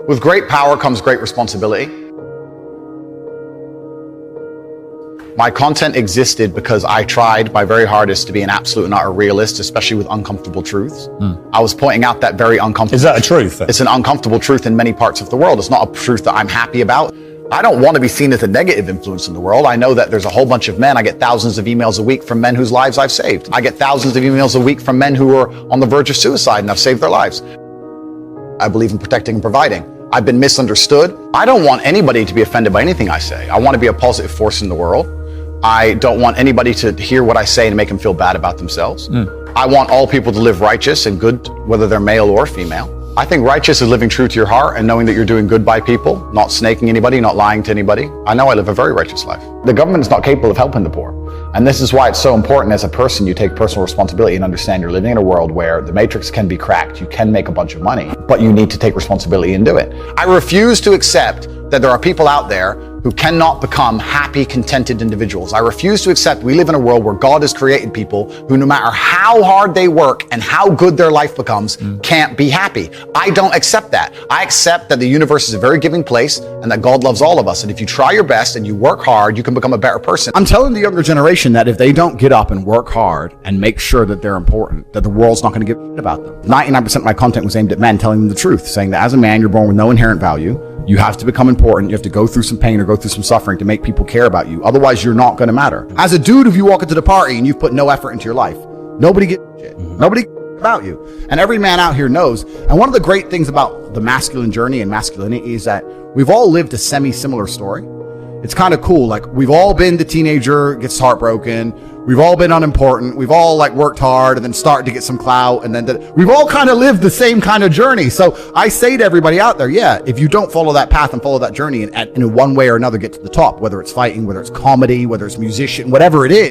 With great power comes great responsibility. My content existed because I tried my very hardest to be an absolute and utter realist, especially with uncomfortable truths. I was pointing out that very uncomfortable. Is that a truth? It's an uncomfortable truth in many parts of the world. It's not a truth that I'm happy about. I don't want to be seen as a negative influence in the world. I know that there's a whole bunch of men. I get thousands of emails a week from men whose lives I've saved. I get thousands of emails a week from men who are on the verge of suicide and I've saved their lives. I believe in protecting and providing. I've been misunderstood. I don't want anybody to be offended by anything I say. I want to be a positive force in the world. I don't want anybody to hear what I say and make them feel bad about themselves. I want all people to live righteous and good, whether they're male or female. I think righteous is living true to your heart and knowing that you're doing good by people, not snaking anybody, not lying to anybody. I know I live a very righteous life. The government is not capable of helping the poor. And this is why it's so important as a person you take personal responsibility and understand you're living in a world where the matrix can be cracked, you can make a bunch of money, but you need to take responsibility and do it. I refuse to accept that there are people out there who cannot become happy, contented individuals. I refuse to accept we live in a world where God has created people who, no matter how hard they work and how good their life becomes, can't be happy. I don't accept that. I accept that the universe is a very giving place and that God loves all of us. And if you try your best and you work hard, you can become a better person. I'm telling the younger generation that if they don't get up and work hard and make sure that they're important, that the world's not going to give a shit about them. 99% of my content was aimed at men, telling them the truth, saying that as a man, you're born with no inherent value. You have to become important. You have to go through some pain or go through some suffering to make people care about you. Otherwise, you're not going to matter. As a dude, if you walk into the party and you've put no effort into your life, nobody gives a shit. Nobody cares about you. And every man out here knows. And one of the great things about the masculine journey and masculinity is that we've all lived a semi-similar story. It's kind of cool. Like, we've all been the teenager, gets heartbroken. We've all been unimportant. We've all worked hard and then started to get some clout. And then we've all kind of lived the same kind of journey. So I say to everybody out there, yeah, if you don't follow that path and follow that journey and in one way or another get to the top, whether it's fighting, whether it's comedy, whether it's musician, whatever it is,